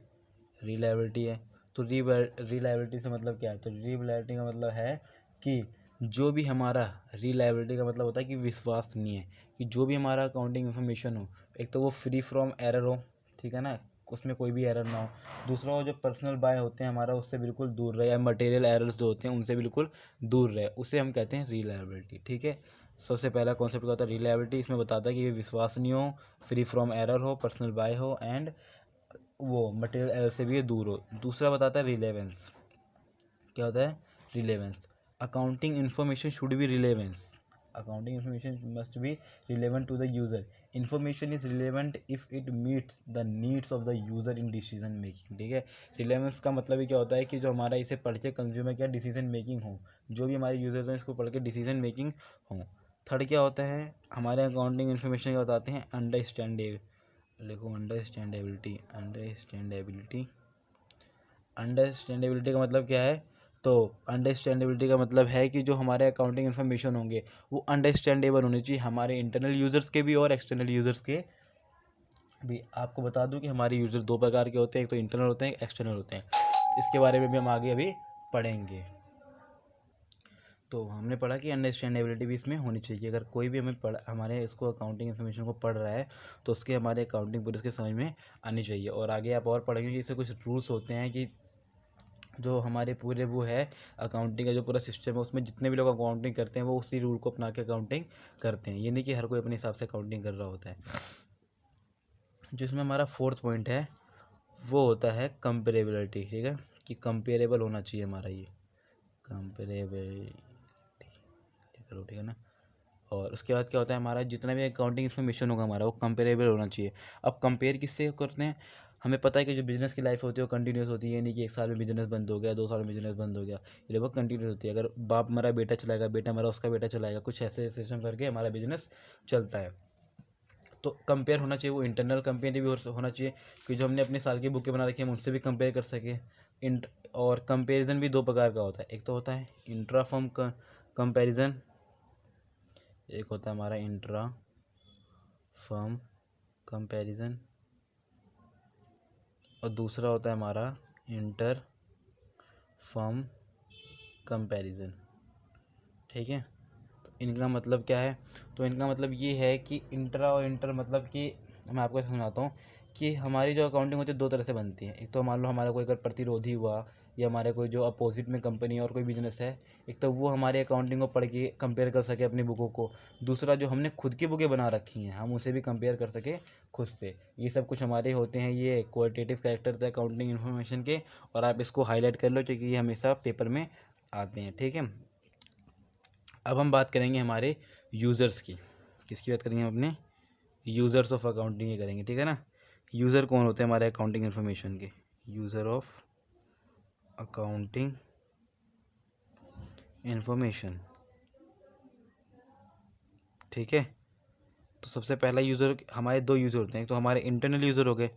रिलायबिलिटी है। तो रिलायबिलिटी से मतलब क्या है, तो रिलायबिलिटी का मतलब है कि जो भी हमारा, रिलायबिलिटी का मतलब होता है कि विश्वसनीय है, कि जो भी हमारा अकाउंटिंग इन्फॉर्मेशन हो, एक तो वो फ्री फ्रॉम एरर हो, ठीक है ना, उसमें कोई भी एरर ना हो। दूसरा, वो जो पर्सनल बाय होते हैं हमारा, उससे बिल्कुल दूर रहे, या मटेरियल एरर्स जो होते हैं उनसे बिल्कुल दूर रहे, उसे हम कहते हैं रिलायबिलिटी। ठीक है, सबसे पहला कॉन्सेप्ट क्या होता है, रिलायबिलिटी। इसमें बताता है कि ये विश्वसनीय हो, फ्री फ्रॉम एरर हो, पर्सनल बाय हो, एंड वो मटेरियल एरर से भी ये दूर हो। दूसरा बताता है रिलेवेंस। क्या होता है, relevance. Accounting information should be relevance, accounting information must be relevant to the user. Information is relevant if it meets the needs of the user in decision making. ठीक है, रिलेवेंस का मतलब ही क्या होता है कि जो हमारा इसे पढ़ के कंज्यूमर क्या डिसीजन मेकिंग हो, जो भी हमारे यूज़र्स हैं इसको पढ़ के डिसीजन मेकिंग हो। थर्ड क्या होता है, हमारे अकाउंटिंग इन्फॉर्मेशन क्या बताते हैं, अंडरस्टैंडेबिलिटी का मतलब क्या है, तो अंडरस्टैंडेबिलिटी का मतलब है कि जो हमारे अकाउंटिंग इन्फॉर्मेशन होंगे वो अंडरस्टैंडेबल होने चाहिए, हमारे इंटरनल यूज़र्स के भी और एक्सटर्नल यूज़र्स के भी। आपको बता दूं कि हमारे यूज़र दो प्रकार के होते हैं, एक तो इंटरनल होते हैं, एक एक्सटर्नल होते हैं। इसके बारे में भी हम आगे अभी पढ़ेंगे। तो हमने पढ़ा कि अंडरस्टैंडेबिलिटी भी इसमें होनी चाहिए। अगर कोई भी हमारे इसको अकाउंटिंग इन्फॉर्मेशन को पढ़ रहा है तो उसके हमारे अकाउंटिंग पूरी उसके समझ में आनी चाहिए। और आगे आप और पढ़ेंगे कि इससे कुछ रूल्स होते हैं कि जो हमारे पूरे वो है अकाउंटिंग का जो पूरा सिस्टम है, उसमें जितने भी लोग अकाउंटिंग करते हैं वो उसी रूल को अपना के अकाउंटिंग करते हैं। ये नहीं कि हर कोई अपने हिसाब से अकाउंटिंग कर रहा होता है। जो इसमें हमारा फोर्थ पॉइंट है वो होता है कंपेरेबिलिटी। ठीक है, कि कंपेरेबल होना चाहिए हमारा ये कंपेरेबिलिटी करो, ठीक है ना। और उसके बाद क्या होता है, हमारा जितना भी अकाउंटिंग इन्फॉर्मेशन होगा हमारा वो कंपेरेबल होना चाहिए। अब कंपेयर किससे करते हैं, हमें पता है कि जो बिज़नेस की लाइफ होती है वो कंटिन्यूस होती है, नहीं कि एक साल में बिजनेस बंद हो गया, 2 साल में बिजनेस बंद हो गया, ये लगभग कंटिन्यूस होती है। अगर बाप मरा बेटा चलाएगा, बेटा मरा उसका बेटा चलाएगा, कुछ ऐसे सिस्टम करके हमारा बिजनेस चलता है। तो कंपेयर होना चाहिए, वो इंटरनल कंपेयर भी होना चाहिए कि जो हमने अपने साल की बुकें बना रखी है हम उनसे भी कंपेयर कर सकें। और कंपेरिजन भी दो प्रकार का होता है, एक तो होता है इंट्रा फर्म कंपेरिजन, एक होता है हमारा इंट्रा फर्म कंपैरिजन, और दूसरा होता है हमारा इंटर फर्म कंपैरिजन। ठीक है, तो इनका मतलब क्या है, तो इनका मतलब ये है कि इंट्रा और इंटर मतलब कि मैं आपको समझाता हूँ कि हमारी जो अकाउंटिंग होती है दो तरह से बनती है। एक तो मान लो हमारा कोई अगर प्रतिरोधी हुआ या हमारे कोई जो अपोजिट में कंपनी और कोई बिजनेस है, एक तो वो हमारे अकाउंटिंग को पढ़ के कंपेयर कर सके अपनी बुकों को। दूसरा, जो हमने खुद की बुकें बना रखी हैं हम उसे भी कंपेयर कर सके खुद से। ये सब कुछ हमारे होते हैं, ये क्वालिटेटिव कैरेक्टर्स है अकाउंटिंग इन्फॉर्मेशन के, और आप इसको हाईलाइट कर लो क्योंकि ये हमेशा पेपर में आते हैं। ठीक है, अब हम बात करेंगे हमारे यूज़र्स की। किसकी बात करेंगे हम, अपने यूज़र्स ऑफ अकाउंटिंग ही करेंगे। ठीक है ना, यूज़र कौन होते हैं हमारे अकाउंटिंग इन्फॉर्मेशन के, यूज़र ऑफ अकाउंटिंग इन्फॉर्मेशन। ठीक है, तो सबसे पहला यूज़र, हमारे दो यूज़र होते हैं, तो हमारे इंटरनल यूज़र हो गए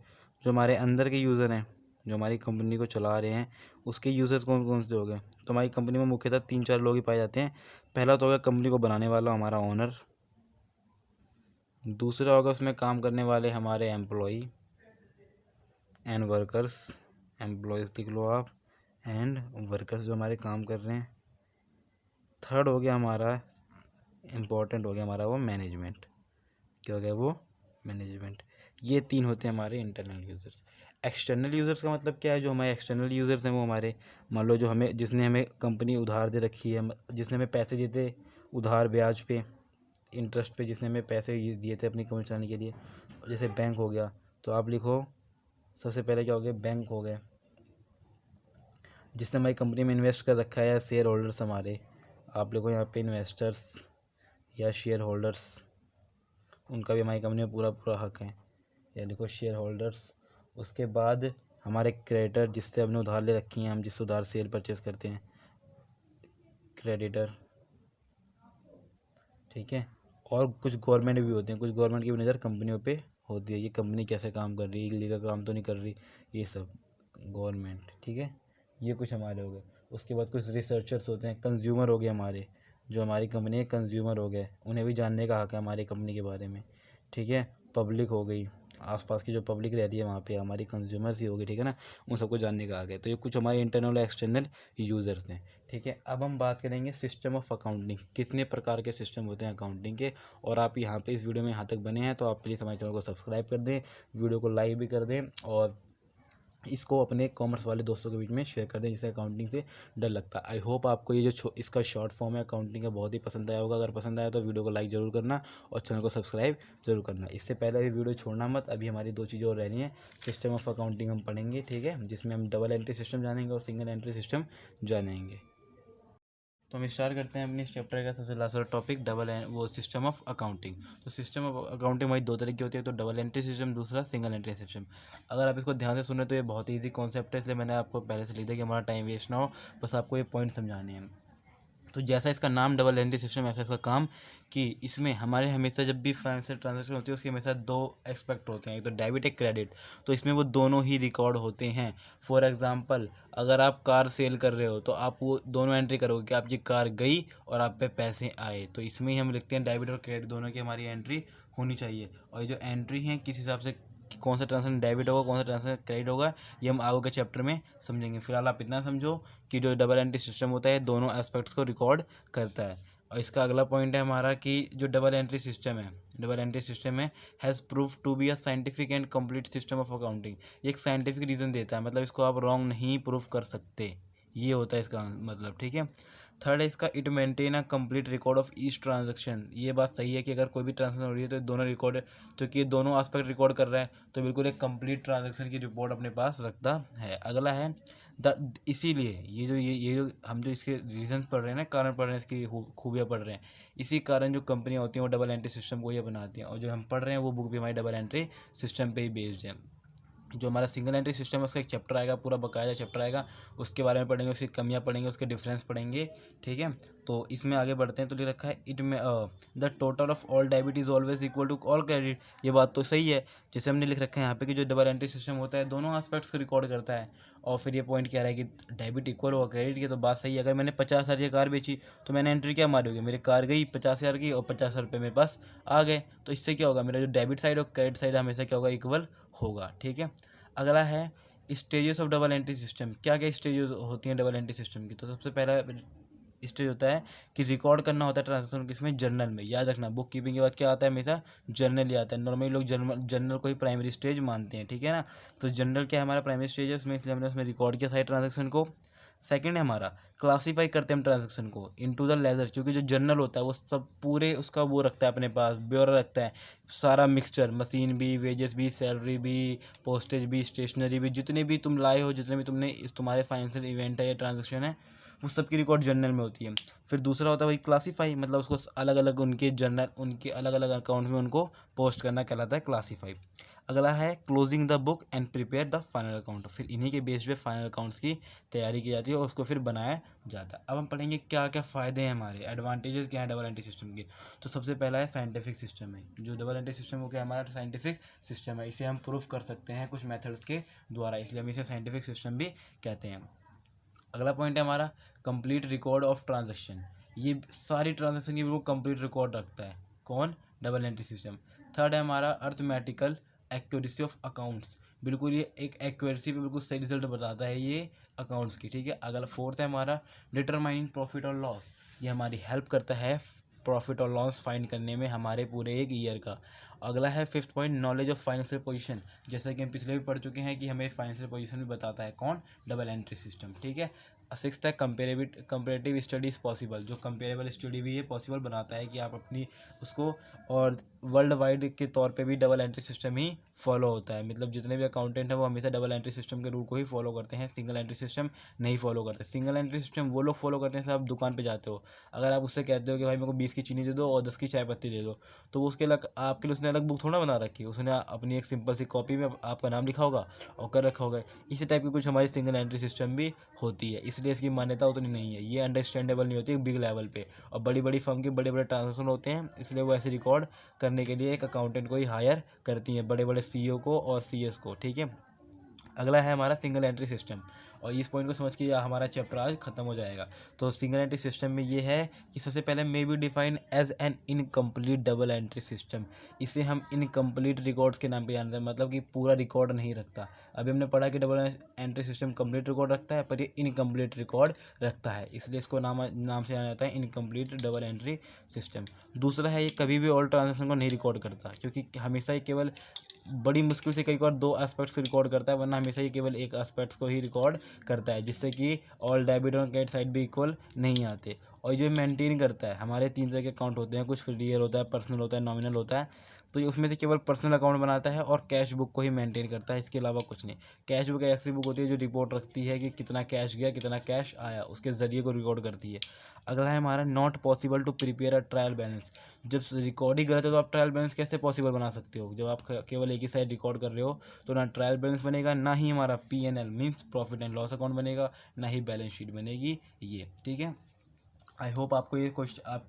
जो हमारे अंदर के यूज़र हैं, जो हमारी कंपनी को चला रहे हैं उसके यूज़र्स कौन कौन से हो गए। तो हमारी कंपनी में मुख्यतः 3-4 लोग ही पाए जाते हैं। पहला तो होगा कंपनी को बनाने वाला हमारा ओनर, दूसरा होगा उसमें काम करने वाले हमारे एम्प्लॉई एंड वर्कर्स, एम्प्लॉयज़ लिख लो आप, एंड वर्कर्स जो हमारे काम कर रहे हैं। थर्ड हो गया हमारा, इम्पोर्टेंट हो गया हमारा वो मैनेजमेंट। क्या हो गया वो, मैनेजमेंट। ये 3 होते हैं हमारे इंटरनल यूज़र्स। एक्सटर्नल यूज़र्स का मतलब क्या है, जो हमारे एक्सटर्नल यूज़र्स हैं वो हमारे, मान लो जो हमें, जिसने हमें कंपनी उधार दे रखी है, जिसने हमें पैसे दिए थे उधार ब्याज पे, इंटरेस्ट पे, जिसने हमें पैसे दिए थे अपनी कंपनी चलाने के लिए, जैसे बैंक हो गया। तो आप लिखो सबसे पहले क्या हो गया, बैंक हो गया। जिसने हमारी कंपनी में इन्वेस्ट कर रखा है या शेयर होल्डर्स हमारे, आप लोगों यहाँ पे इन्वेस्टर्स या शेयर होल्डर्स, उनका भी हमारी कंपनी में पूरा पूरा हक है, या लिखो शेयर होल्डर्स। उसके बाद हमारे क्रेडिटर जिससे हमने उधार ले रखी हैं, हम जिस उधार सेल परचेस करते हैं, क्रेडिटर, ठीक है। और कुछ गवर्नमेंट भी होते हैं, कुछ गवर्नमेंट की भी नज़र कंपनियों पे होती है, ये कंपनी कैसे काम कर रही है, इलीगल काम तो नहीं कर रही, ये सब गवर्नमेंट, ठीक है। ये कुछ हमारे हो गए। उसके बाद कुछ रिसर्चर्स होते हैं, कंज्यूमर हो गए हमारे, जो हमारी कंपनी है कंज्यूमर हो गए, उन्हें भी जानने का हक है हमारी कंपनी के बारे में, ठीक है। पब्लिक हो गई, आसपास की जो पब्लिक रह रही है वहाँ पे हमारी कंज्यूमर्स ही होगी, ठीक है ना, उन सबको जानने का आ गया। तो ये कुछ हमारे इंटरनल और एक्सटर्नल यूज़र्स हैं, ठीक है। अब हम बात करेंगे सिस्टम ऑफ अकाउंटिंग, कितने प्रकार के सिस्टम होते हैं अकाउंटिंग के। और आप यहाँ पे इस वीडियो में यहाँ तक बने हैं तो आप प्लीज़ हमारे चैनल को सब्सक्राइब कर दें, वीडियो को लाइक भी कर दें और इसको अपने कॉमर्स वाले दोस्तों के बीच में शेयर कर दें जिससे अकाउंटिंग से डर लगता है। आई होप आपको ये जो इसका शॉर्ट फॉर्म है अकाउंटिंग का बहुत ही पसंद आया होगा। अगर पसंद आया तो वीडियो को लाइक ज़रूर करना और चैनल को सब्सक्राइब जरूर करना। इससे पहले भी वीडियो छोड़ना मत, अभी हमारी 2 चीज़ें और रहनी है। सिस्टम ऑफ अकाउंटिंग हम पढ़ेंगे, ठीक है, जिसमें हम डबल एंट्री सिस्टम जानेंगे और सिंगल एंट्री सिस्टम जानेंगे। तो हम स्टार्ट करते हैं अपनी इस चैप्टर का सबसे लास्ट वाला टॉपिक, वो सिस्टम ऑफ अकाउंटिंग। तो सिस्टम ऑफ अकाउंटिंग हमारी 2 तरह की होती है, तो डबल एंट्री सिस्टम, दूसरा सिंगल एंट्री सिस्टम। अगर आप इसको ध्यान से सुने तो ये बहुत ही ईजी कॉन्सेप्ट है, इसलिए मैंने आपको पहले से लिख दिया कि हमारा टाइम वेस्ट ना हो, बस आपको ये पॉइंट समझाने हैं। तो जैसा इसका नाम डबल एंट्री सिस्टम, ऐसा इसका काम कि इसमें हमारे हमेशा जब भी फाइनेंशियल ट्रांजैक्शन होती है उसके हमेशा 2 एस्पेक्ट होते हैं, एक तो डेबिट एक क्रेडिट। तो इसमें वो दोनों ही रिकॉर्ड होते हैं। फॉर एग्जांपल अगर आप कार सेल कर रहे हो तो आप वो दोनों एंट्री करोगे कि आपकी कार गई और आप पे पैसे आए, तो इसमें ही हम लिखते हैं डेबिट और क्रेडिट दोनों की हमारी एंट्री होनी चाहिए। और ये जो एंट्री है किस हिसाब से कौन सा ट्रांजेक्शन डेबिट होगा कौन सा ट्रांजेक्शन क्रेडिट होगा ये हम आगे के चैप्टर में समझेंगे। फिलहाल आप इतना समझो कि जो डबल एंट्री सिस्टम होता है दोनों एस्पेक्ट्स को रिकॉर्ड करता है। और इसका अगला पॉइंट है हमारा कि जो डबल एंट्री सिस्टम है has prove to be a scientific and complete system of accounting. ये एक साइंटिफिक रीज़न देता है, मतलब इसको आप रॉन्ग नहीं प्रूव कर सकते, ये होता है इसका मतलब, ठीक है। थर्ड है इसका it maintain a complete record of each transaction. ये बात सही है कि अगर कोई भी ट्रांजैक्शन हो रही है तो दोनों रिकॉर्ड, क्योंकि ये दोनों एस्पेक्ट रिकॉर्ड कर रहा है तो बिल्कुल एक कंप्लीट ट्रांजैक्शन की रिपोर्ट अपने पास रखता है। अगला है इसीलिए ये जो हम जो इसके रीजन पढ़ रहे हैं ना, कारण पढ़ रहे हैं, इसकी खूबियाँ पढ़ रहे हैं, इसी कारण जो कंपनियाँ होती हैं वो डबल एंट्री सिस्टम को ये बनाती हैं। और जो हम पढ़ रहे हैं वो बुक भी हमारी डबल एंट्री सिस्टम पे ही बेस्ड है। जो हमारा सिंगल एंट्री सिस्टम है उसका एक चैप्टर आएगा, पूरा बकायदा चैप्टर आएगा, उसके बारे में पढ़ेंगे, उसकी कमियां पढ़ेंगे, उसके डिफरेंस पढ़ेंगे, ठीक है। तो इसमें आगे बढ़ते हैं। तो लिख रखा है इट में the total of all debit is always equal to all credit. ये बात तो सही है, जैसे हमने लिख रखा है यहाँ पे कि जो डबल एंट्री सिस्टम होता है दोनों एस्पेक्ट्स को रिकॉर्ड करता है। और फिर ये पॉइंट कह रहा है कि डेबिट इक्वल होगा क्रेडिट की, तो बात सही है। अगर मैंने 50,000 की कार बेची तो मैंने एंट्री क्या मारी होगी, मेरी कार गई 50,000 की और 50,000 रुपये मेरे पास आ गए, तो इससे क्या होगा, मेरा जो डेबिट साइड और क्रेडिट साइड हमेशा क्या होगा, इक्वल होगा, ठीक है। अगला है stages of double entry system. क्या क्या स्टेजेस होती हैं डबल एंट्री सिस्टम की। तो सबसे पहला स्टेज होता है कि रिकॉर्ड करना होता है ट्रांजेक्शन किसमें, जर्नल में। याद रखना बुक कीपिंग के बाद क्या आता है, हमेशा जर्नल ही आता है। नॉर्मली लोग जर्नल को ही प्राइमरी स्टेज मानते हैं, ठीक है ना। तो जर्नल क्या है हमारा प्राइमरी स्टेज है उसमें, इसलिए हमने उसमें रिकॉर्ड किया सारे ट्रांजेक्शन को। सेकंड है हमारा क्लासीफाई करते हैं हम ट्रांजेक्शन को इनटू द लेजर, क्योंकि जो जर्नल होता है वो सब पूरे उसका वो रखता है अपने पास, ब्यौरा रखता है, सारा मिक्सचर, मशीन भी, वेजेस भी, सैलरी भी, पोस्टेज भी, स्टेशनरी भी, जितने भी तुम लाए हो, जितने भी तुमने इस तुम्हारे फाइनेंशियल इवेंट है या ट्रांजेक्शन है वो सब की रिकॉर्ड जर्नल में होती है। फिर दूसरा होता है वही क्लासीफाई, मतलब उसको अलग अलग उनके जर्नल उनके अलग अलग अकाउंट में उनको पोस्ट करना कहलाता है क्लासीफाई। अगला है closing the book and prepare the final account. फिर इन्हीं के बेस पे फाइनल अकाउंट्स की तैयारी की जाती है और उसको फिर बनाया जाता है। अब हम पढ़ेंगे क्या क्या फ़ायदे हैं हमारे, एडवांटेजेस क्या हैं डबल एंट्री सिस्टम के। तो सबसे पहला है साइंटिफिक सिस्टम है, जो डबल एंट्री सिस्टम हो गया हमारा साइंटिफिक सिस्टम है, इसे हम प्रूफ कर सकते हैं कुछ मेथड्स के द्वारा, इसलिए हम इसे साइंटिफिक सिस्टम भी कहते हैं। अगला पॉइंट है हमारा कंप्लीट रिकॉर्ड ऑफ ट्रांजैक्शन। ये सारी ट्रांजैक्शन की बिल्कुल कंप्लीट रिकॉर्ड रखता है, कौन, डबल एंट्री सिस्टम। थर्ड है हमारा अर्थमेटिकल एक्यूरेसी ऑफ अकाउंट्स, बिल्कुल ये एक एक्यूरेसी पे बिल्कुल सही रिजल्ट बताता है ये अकाउंट्स की, ठीक है। अगला फोर्थ है हमारा डिटरमाइनिंग प्रॉफिट और लॉस, ये हमारी हेल्प करता है प्रॉफिट और लॉस फाइंड करने में हमारे पूरे एक ईयर का। अगला है fifth point knowledge of financial position, जैसा कि हम पिछले भी पढ़ चुके हैं कि हमें फाइनेंशियल पोजीशन भी बताता है कौन, डबल एंट्री सिस्टम, ठीक है। सिक्स्थ है कंपेरेटिव स्टडी इज़ पॉसिबल, जो कंपेरेबल स्टडी भी ये पॉसिबल बनाता है कि आप अपनी उसको और वर्ल्ड वाइड के तौर पे भी डबल एंट्री सिस्टम ही फॉलो होता है। मतलब जितने भी अकाउंटेंट हैं वो हमेशा डबल एंट्री सिस्टम के रूल को ही फॉलो करते हैं, सिंगल एंट्री सिस्टम नहीं फॉलो करते। सिंगल एंट्री सिस्टम वो लोग फॉलो करते हैं, जैसे आप दुकान पे जाते हो, अगर आप उससे कहते हो कि भाई मेरे को 20 की चीनी दे दो और 10 की चाय पत्ती दे दो, तो वो उसके अलग आपके लिए उसने अलग बुक थोड़ा बना रखी है, उसने अपनी एक सिंपल सी कॉपी में आपका नाम लिखा होगा और कर रखा होगा। इसी टाइप की कुछ हमारी सिंगल एंट्री सिस्टम भी होती है, इसलिए इसकी मान्यता उतनी नहीं है, ये अंडरस्टैंडेबल नहीं होती बिग लेवल पे। और बड़ी बड़ी फर्म के बड़े बड़े ट्रांजेक्शन होते हैं, इसलिए वो ऐसे रिकॉर्ड करने के लिए एक अकाउंटेंट को ही हायर करती हैं, बड़े बड़े सीईओ को और सीएस को। ठीक है, अगला है हमारा सिंगल एंट्री सिस्टम, और इस पॉइंट को समझ के हमारा चैप्टर आज खत्म हो जाएगा। तो सिंगल एंट्री सिस्टम में ये है कि सबसे पहले may be define as an incomplete double entry system. इसे हम इनकम्प्लीट रिकॉर्ड्स के नाम पे जानते हैं, मतलब कि पूरा रिकॉर्ड नहीं रखता। अभी हमने पढ़ा कि double entry system complete record रखता है, पर ये इनकम्प्लीट रिकॉर्ड रखता है, इसलिए इसको नाम से जाना जाता है इनकम्प्लीट डबल एंट्री सिस्टम। दूसरा है, ये कभी भी ऑल ट्रांजेक्शन को नहीं रिकॉर्ड करता, क्योंकि हमेशा ही केवल बड़ी मुश्किल से कई बार 2 एस्पेक्ट्स को रिकॉर्ड करता है, वरना हमेशा ही केवल एक एस्पेक्ट्स को ही रिकॉर्ड करता है, जिससे कि ऑल डेबिट और क्रेडिट साइड भी इक्वल नहीं आते। और जो मेंटेन करता है, हमारे 3 तरह के अकाउंट होते हैं, कुछ रियल होता है, पर्सनल होता है, नॉमिनल होता है। तो ये उसमें से केवल पर्सनल अकाउंट बनाता है और कैश बुक को ही मेंटेन करता है, इसके अलावा कुछ नहीं। कैश बुक एक ऐसी बुक होती है जो रिपोर्ट रखती है कि कितना कैश गया, कितना कैश आया, उसके ज़रिए को रिकॉर्ड करती है। अगला है हमारा not possible to prepare a trial balance. जब रिकॉर्ड ही गलत है तो आप ट्रायल बैलेंस कैसे पॉसिबल बना सकते हो? जब आप केवल एक ही साइड रिकॉर्ड कर रहे हो तो ना ट्रायल बैलेंस बनेगा, ना ही हमारा P&L means profit and loss account बनेगा, ना ही बैलेंस शीट बनेगी ये। ठीक है, आई होप आपको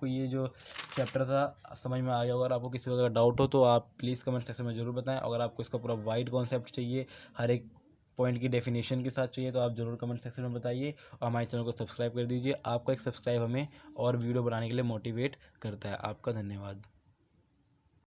ये जो चैप्टर था समझ में आ गया। अगर आपको किसी का डाउट हो तो आप प्लीज़ कमेंट सेक्शन में ज़रूर बताएं। अगर आपको इसका पूरा वाइड कॉन्सेप्ट चाहिए, हर एक पॉइंट की डेफिनेशन के साथ चाहिए, तो आप ज़रूर कमेंट सेक्शन में बताइए और हमारे चैनल को सब्सक्राइब कर दीजिए। आपका एक सब्सक्राइब हमें और वीडियो बनाने के लिए मोटिवेट करता है। आपका धन्यवाद।